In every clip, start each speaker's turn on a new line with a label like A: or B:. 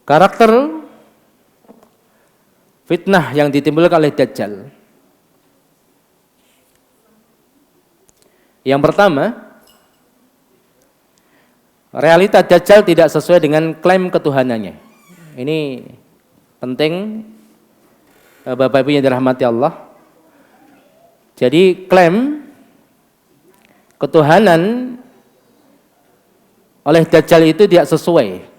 A: karakter fitnah yang ditimbulkan oleh Dajjal. Yang pertama, realita Dajjal tidak sesuai dengan klaim ketuhanannya. Ini penting, Bapak Ibu yang dirahmati Allah. Jadi klaim ketuhanan oleh Dajjal itu tidak sesuai.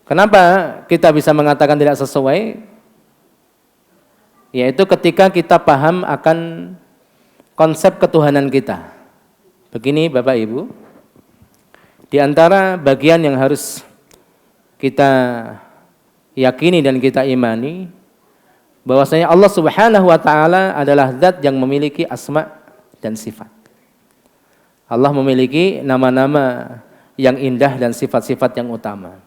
A: Kenapa kita bisa mengatakan tidak sesuai? Yaitu ketika kita paham akan konsep ketuhanan kita. Begini Bapak Ibu, di antara bagian yang harus kita yakini dan kita imani, bahwasanya Allah Subhanahu wa taala adalah zat yang memiliki asma dan sifat. Allah memiliki nama-nama yang indah dan sifat-sifat yang utama.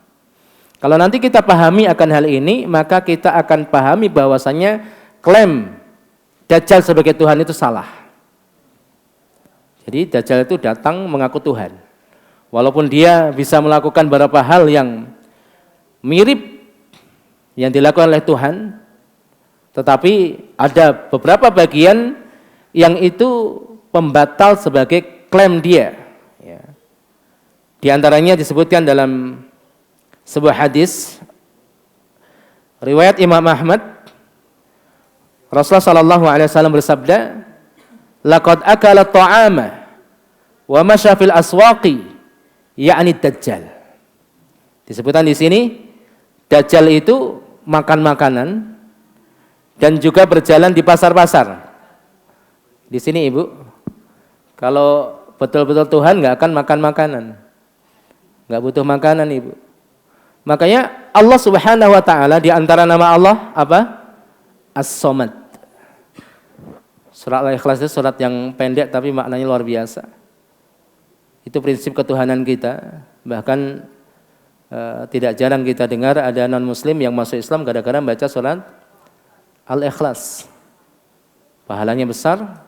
A: Kalau nanti kita pahami akan hal ini, maka kita akan pahami bahwasanya klaim Dajjal sebagai Tuhan itu salah. Jadi Dajjal itu datang mengaku Tuhan. Walaupun dia bisa melakukan beberapa hal yang mirip yang dilakukan oleh Tuhan, tetapi ada beberapa bagian yang itu pembatal sebagai klaim dia. Di antaranya disebutkan dalam sebuah hadis riwayat Imam Ahmad, Rasulullah sallallahu alaihi wasallam bersabda, "Laqad akala ta'ama wa masya fil aswaqi ya'ni Dajjal." Disebutkan di sini Dajjal itu makan makanan dan juga berjalan di pasar-pasar. Di sini Ibu, kalau betul-betul Tuhan nggak akan makan makanan, nggak butuh makanan Ibu. Makanya Allah Subhanahu wa taala di antara nama Allah apa? As-Somad. Surat Al-Ikhlas itu surat yang pendek tapi maknanya luar biasa. Itu prinsip ketuhanan kita. Bahkan tidak jarang kita dengar ada non-muslim yang masuk Islam gara-gara baca surat Al-Ikhlas. Pahalanya besar.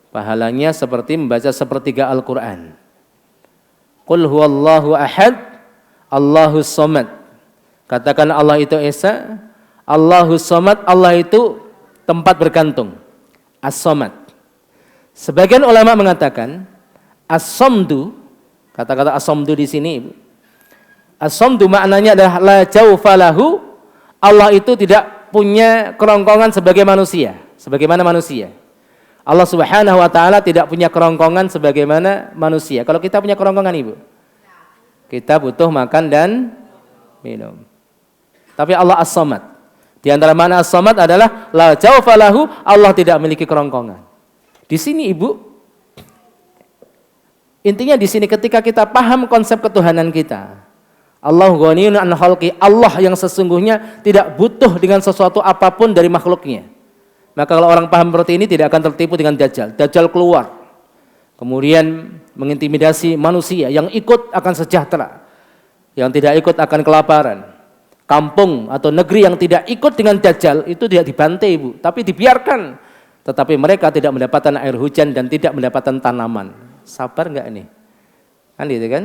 A: Pahalanya seperti membaca sepertiga Al-Quran. Qul huwallahu ahad, Allahus Somad. Katakan Allah itu Esa, Allahus Somad, Allah itu tempat bergantung. As-Somad. Sebagian ulama mengatakan As-Somdu, kata-kata As-Somdu di sini, As-Somdu maknanya adalah la jaufa lahu, Allah itu tidak punya kerongkongan sebagai manusia, sebagaimana manusia. Allah Subhanahu wa taala tidak punya kerongkongan sebagaimana manusia. Kalau kita punya kerongkongan Ibu, kita butuh makan dan minum. Tapi Allah As-Somad. Di antara makna As-Somad adalah la jaufa lahu, Allah tidak memiliki kerongkongan. Di sini Ibu, intinya di sini ketika kita paham konsep ketuhanan kita, Allahu ghaniyun an khalqi, Allah yang sesungguhnya tidak butuh dengan sesuatu apapun dari makhluknya. Maka kalau orang paham seperti ini tidak akan tertipu dengan Dajjal. Dajjal keluar, kemudian mengintimidasi manusia, yang ikut akan sejahtera, yang tidak ikut akan kelaparan. Kampung atau negeri yang tidak ikut dengan Dajjal itu tidak dibantai Ibu, tapi dibiarkan. Tetapi mereka tidak mendapatkan air hujan dan tidak mendapatkan tanaman. Sabar enggak ini? Kan gitu kan?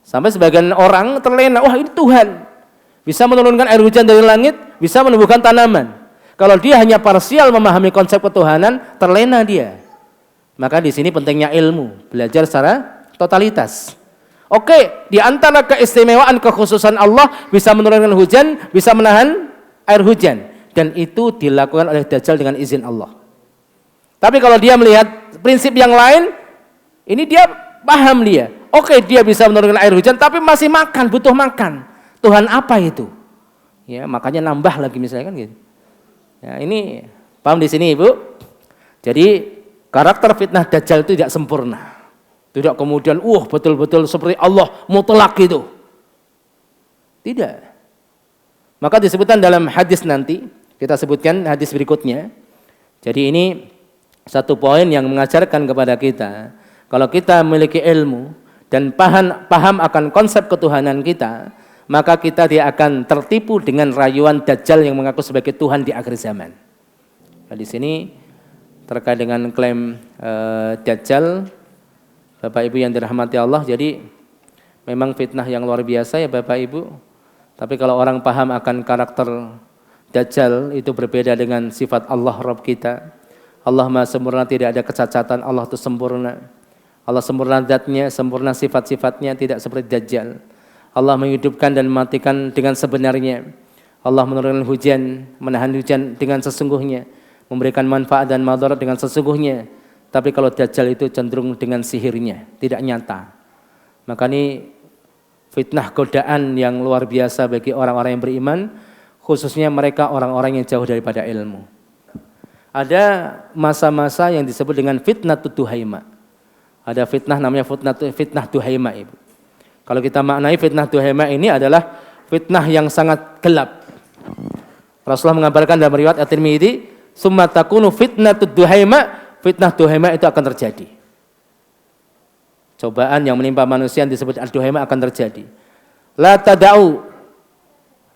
A: Sampai sebagian orang terlena, wah ini Tuhan. Bisa menurunkan air hujan dari langit, bisa menumbuhkan tanaman. Kalau dia hanya parsial memahami konsep ketuhanan, terlena dia. Maka di sini pentingnya ilmu, belajar secara totalitas. Oke, di antara keistimewaan kekhususan Allah bisa menurunkan hujan, bisa menahan air hujan, dan itu dilakukan oleh Dajjal dengan izin Allah. Tapi kalau dia melihat prinsip yang lain, ini dia paham dia. Oke, dia bisa menurunkan air hujan, tapi masih makan, butuh makan. Tuhan apa itu? Ya, makanya nambah lagi misalnya kan gitu. Ya, ini paham di sini Ibu. Jadi karakter fitnah Dajjal itu tidak sempurna. Tidak kemudian betul-betul seperti Allah mutlak itu. Tidak. Maka disebutkan dalam hadis nanti, kita sebutkan hadis berikutnya. Jadi ini satu poin yang mengajarkan kepada kita, kalau kita memiliki ilmu dan paham akan konsep ketuhanan kita, maka kita tidak akan tertipu dengan rayuan Dajjal yang mengaku sebagai Tuhan di akhir zaman. Nah, di sini terkait dengan klaim Dajjal, Bapak Ibu yang dirahmati Allah, jadi memang fitnah yang luar biasa ya Bapak Ibu. Tapi kalau orang paham akan karakter Dajjal, itu berbeda dengan sifat Allah Rabb kita. Allah Maha sempurna, tidak ada kecacatan, Allah itu sempurna. Allah sempurna zatnya, sempurna sifat-sifatnya, tidak seperti Dajjal. Allah menghidupkan dan mematikan dengan sebenarnya. Allah menurunkan hujan, menahan hujan dengan sesungguhnya, memberikan manfaat dan madarat dengan sesungguhnya. Tapi kalau Dajjal itu cenderung dengan sihirnya, tidak nyata. Maka ini fitnah godaan yang luar biasa bagi orang-orang yang beriman, khususnya mereka orang-orang yang jauh daripada ilmu. Ada masa-masa yang disebut dengan fitnah tuhaima. Ada fitnah namanya fitnah tuhaima, Ibu. Kalau kita maknai fitnah tuhaima ini adalah fitnah yang sangat gelap. Rasulullah mengabarkan dalam riwayat At-Tirmidzi, "Summa takunu fitnatut duhaima," fitnah duhaima itu akan terjadi. Cobaan yang menimpa manusia yang disebut ad-duhaima akan terjadi. La tada'u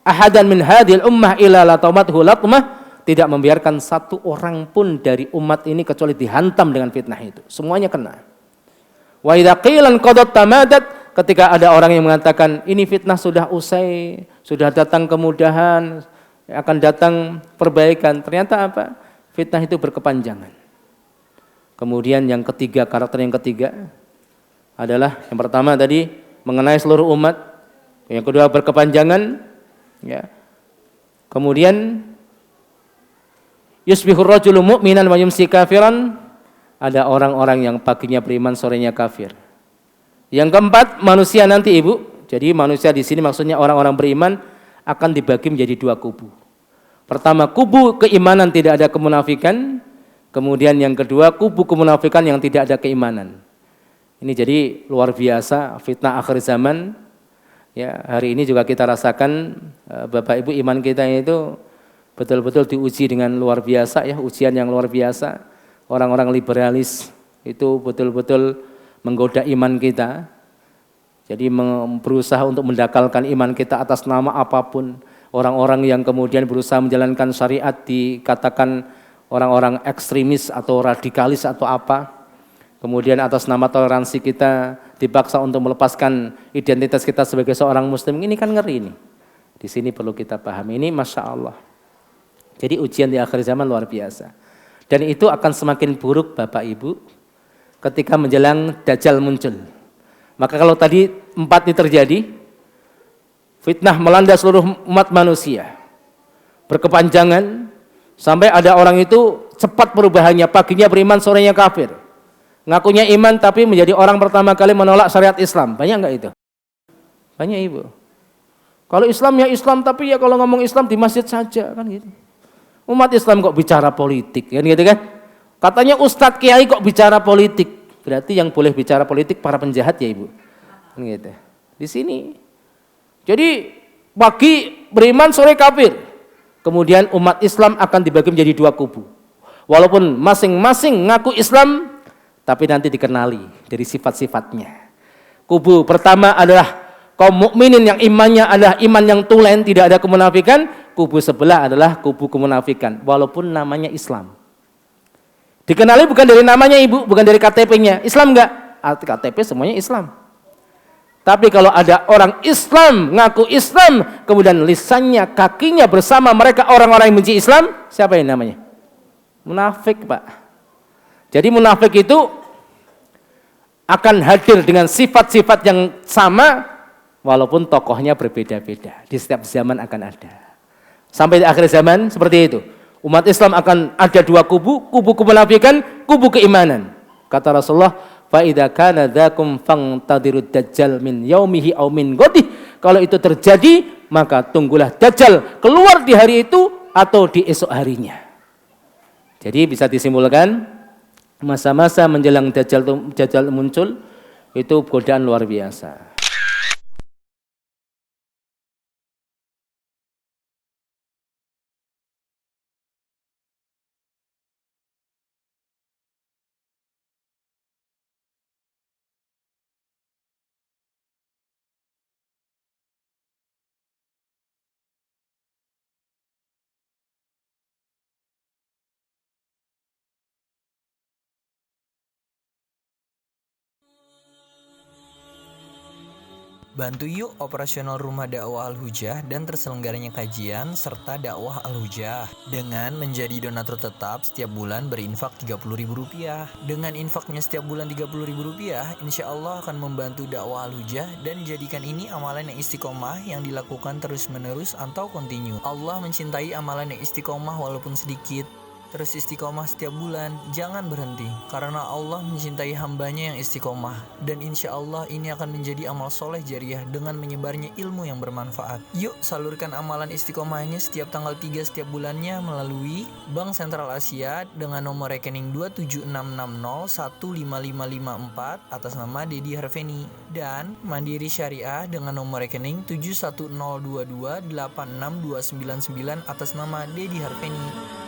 A: ahadan min hadhil ummah illa latamathu latmah, tidak membiarkan satu orang pun dari umat ini kecuali dihantam dengan fitnah itu. Semuanya kena. Wa idza qila qadat tamadat, ketika ada orang yang mengatakan ini fitnah sudah usai, sudah datang kemudahan, akan datang perbaikan, ternyata apa? Fitnah itu berkepanjangan. Kemudian yang ketiga, karakter yang ketiga adalah yang pertama tadi mengenai seluruh umat, yang kedua berkepanjangan, ya. Kemudian yusbihur rajulu mu'minan wa yumsi kafiran, ada orang-orang yang paginya beriman, sorenya kafir. Yang keempat, manusia nanti Ibu. Jadi manusia di sini maksudnya orang-orang beriman akan dibagi menjadi dua kubu. Pertama, kubu keimanan tidak ada kemunafikan. Kemudian yang kedua, kubu kemunafikan yang tidak ada keimanan. Ini jadi luar biasa fitnah akhir zaman. Ya, hari ini juga kita rasakan Bapak Ibu, iman kita itu betul-betul diuji dengan luar biasa ya, ujian yang luar biasa. Orang-orang liberalis itu betul-betul menggoda iman kita. Jadi berusaha untuk mendakalkan iman kita atas nama apapun. Orang-orang yang kemudian berusaha menjalankan syariat dikatakan orang-orang ekstremis atau radikalis atau apa. Kemudian atas nama toleransi kita dipaksa untuk melepaskan identitas kita sebagai seorang muslim. Ini kan ngeri nih. Di sini perlu kita pahami. Ini Masya Allah. Jadi ujian di akhir zaman luar biasa. Dan itu akan semakin buruk Bapak Ibu ketika menjelang Dajjal muncul. Maka kalau tadi 4 ini terjadi, fitnah melanda seluruh umat manusia, berkepanjangan, sampai ada orang itu cepat perubahannya, paginya beriman, sorenya kafir. Ngakunya iman tapi menjadi orang pertama kali menolak syariat Islam. Banyak enggak itu? Banyak Ibu. Kalau Islam ya Islam, tapi ya kalau ngomong Islam di masjid saja kan gitu. Umat Islam kok bicara politik kan gitu kan? Katanya Ustadz Kiai kok bicara politik. Berarti yang boleh bicara politik para penjahat ya Ibu. Kan gitu. Di sini. Jadi pagi beriman, sore kafir. Kemudian umat Islam akan dibagi menjadi dua kubu. Walaupun masing-masing ngaku Islam, tapi nanti dikenali dari sifat-sifatnya. Kubu pertama adalah kaum mukminin yang imannya adalah iman yang tulen, tidak ada kemunafikan. Kubu sebelah adalah kubu kemunafikan, walaupun namanya Islam. Dikenali bukan dari namanya Ibu, bukan dari KTP-nya. Islam enggak? KTP semuanya Islam. Tapi kalau ada orang Islam, ngaku Islam, kemudian lisannya, kakinya bersama mereka orang-orang yang benci Islam, siapa yang namanya? Munafik, Pak. Jadi munafik itu akan hadir dengan sifat-sifat yang sama, walaupun tokohnya berbeda-beda. Di setiap zaman akan ada. Sampai di akhir zaman seperti itu. Umat Islam akan ada dua kubu, kubu kemunafikan, kubu keimanan. Kata Rasulullah, fa idza kana dzakum fangtadirud dajjal min yaumihi aw min ghadih. Kalau itu terjadi, maka tunggulah Dajjal keluar di hari itu atau di esok harinya. Jadi bisa disimpulkan masa-masa menjelang Dajjal muncul itu godaan luar biasa.
B: Bantu yuk operasional Rumah Dakwah Al-Hujah dan terselenggaranya kajian serta dakwah Al-Hujah dengan menjadi donatur tetap setiap bulan berinfak Rp30.000. Dengan infaknya setiap bulan Rp30.000, insya Allah akan membantu dakwah Al-Hujah dan jadikan ini amalan yang istiqomah yang dilakukan terus-menerus atau kontinu. Allah mencintai amalan yang istiqomah walaupun sedikit. Terus istiqomah setiap bulan, jangan berhenti, karena Allah mencintai hambanya yang istiqomah. Dan insya Allah ini akan menjadi amal soleh jariah dengan menyebarnya ilmu yang bermanfaat. Yuk salurkan amalan istiqomahnya setiap tanggal 3 setiap bulannya melalui Bank Sentral Asia dengan nomor rekening 27660155554 atas nama Dedi Harveni, dan Mandiri Syariah dengan nomor rekening 71022862999 atas nama Dedi Harveni.